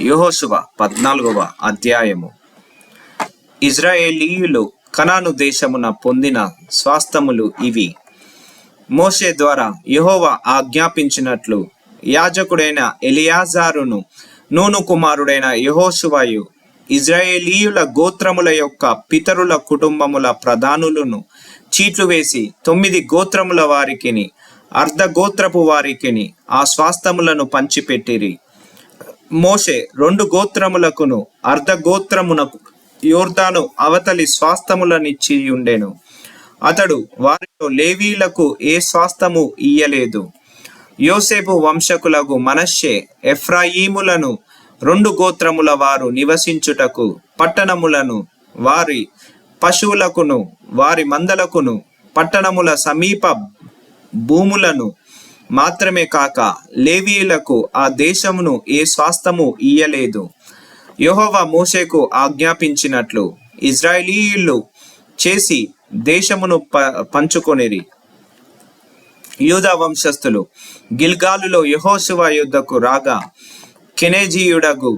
యెహోషువ 14వ అధ్యాయము. ఇజ్రాయేలీయులు కనాను దేశమున పొందిన స్వాస్థములు ఇవి. మోషే ద్వారా యెహోవా ఆజ్ఞాపించినట్లు యాజకుడైన ఎలియాజారును, నూను కుమారుడైన యెహోషువయు ఇజ్రాయేలీయుల గోత్రముల యొక్క పితరుల కుటుంబముల ప్రధానులను చీట్లు వేసి 9 గోత్రముల వారికిని అర్ధ గోత్రపు వారికిని ఆ స్వాస్థములను పంచిపెట్టిరి. మోషే 2 గోత్రములకును అర్ధ గోత్రమునకు యోర్దాను అవతలి స్వాస్థములనిచ్చి ఉండెను. అతడు వారిలో లేవీలకు ఏ స్వాస్థము ఇయ్యలేదు. యోసేపు వంశకులకు మనష్షే, ఎఫ్రాయిములను 2 గోత్రముల వారు నివసించుటకు పట్టణములను వారి పశువులకును వారి మందలకును పట్టణముల సమీప భూములను మాత్రమే కాక లేవీయులకు ఆ దేశమును ఏ స్వాస్థము ఇయ్యలేదు. యెహోవా మోషేకు ఆజ్ఞాపించినట్లు ఇజ్రాయేలీయులు చేసి దేశమును పంచుకొనిరి. యూదా వంశస్థులు గిల్గాలులో యెహోషువ యుద్ధకు రాగా కెనెజీయుడగు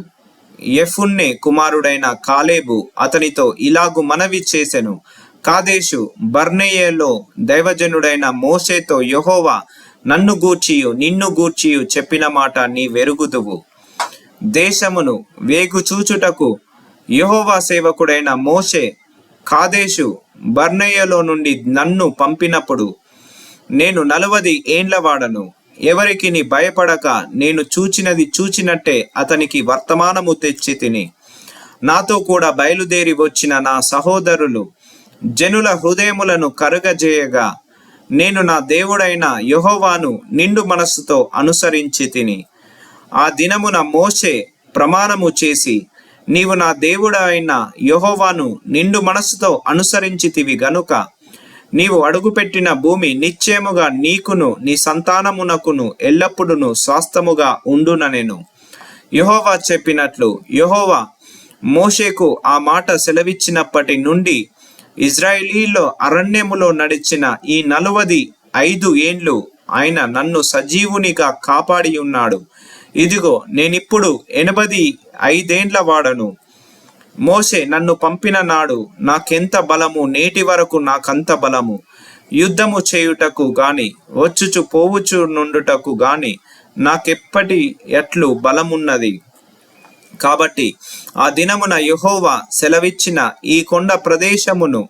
యెఫున్నె కుమారుడైన కాలేబు అతనితో ఇలాగు మనవి చేసెను. కాదేషు బర్నేయలో దైవజనుడైన మోషేతో యెహోవా నన్ను గూర్చియు నిన్ను గూర్చియు చెప్పిన మాట నీ వెరుగుదువు. దేశమును వేగు చూచుటకు యెహోవా సేవకుడైన మోషే కాదేషు బర్నేయలో నుండి నన్ను పంపినప్పుడు నేను 40 ఏండ్ల వాడను. ఎవరికి నీ భయపడక నేను చూచినది చూచినట్టే అతనికి వర్తమానము తెచ్చి తిని, నాతో కూడా బయలుదేరి వచ్చిన నా సహోదరులు జనుల హృదయములను కరుగజేయగా నేను నా దేవుడైన యెహోవాను నిండు మనస్సుతో అనుసరించి తిని. ఆ దినమున మోషే ప్రమాణము చేసి, నీవు నా దేవుడైన యెహోవాను నిండు మనస్సుతో అనుసరించితివి గనుక నీవు అడుగుపెట్టిన భూమి నిశ్చయముగా నీకును నీ సంతానమునకును ఎల్లప్పుడూ స్వాస్థముగా ఉండుననెను. యెహోవా చెప్పినట్లు యెహోవా మోషేకు ఆ మాట సెలవిచ్చినప్పటి నుండి ఇజ్రాయేలీలో అరణ్యములో నడిచిన ఈ 45 ఏండ్లు ఆయన నన్ను సజీవునిగా కాపాడి ఉన్నాడు. ఇదిగో నేనిప్పుడు 85 ఏండ్ల వాడను. మోషే నన్ను పంపిన నాడు నాకెంత బలము, నేటి వరకు నాకంత బలము. యుద్ధము చేయుటకు గాని వచ్చుచు పోవుచు నుండుటకు గాని నాకెప్పటి ఎట్లు బలమున్నది. కాబట్టి ఆ దినమున యెహోవా సెలవిచ్చిన ఈ కొండ ప్రదేశమును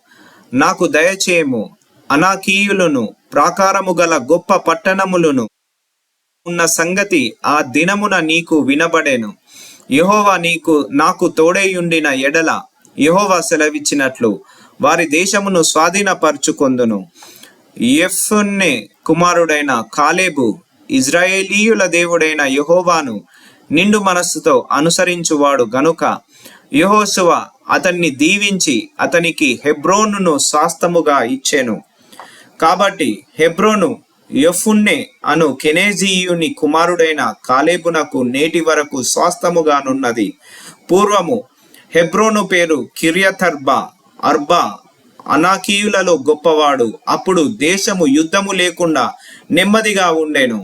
నాకు దయచేయము. అనాకీయులను ప్రాకారము గల గొప్ప పట్టణములను ఉన్న సంగతి ఆ దినమున నీకు వినబడెను. యెహోవా నాకు తోడేయుండిన ఎడల యెహోవా సెలవిచ్చినట్లు వారి దేశమును స్వాధీనపరచుకొందును. యెఫున్నె కుమారుడైన కాలేబు ఇజ్రాయేలీయుల దేవుడైన యెహోవాను నిండు మనస్సుతో అనుసరించువాడు గనుక యెహోషువ అతన్ని దీవించి అతనికి హెబ్రోనును స్వాస్థముగా ఇచ్చెను. కాబట్టి హెబ్రోను యెఫున్నె అను కెనెజీయుని కుమారుడైన కాలేబునకు నేటి వరకు స్వాస్థముగానున్నది. పూర్వము హెబ్రోను పేరు అర్బా అనాకీయులలో గొప్పవాడు. అప్పుడు దేశము యుద్ధము లేకుండా నెమ్మదిగా ఉండెను.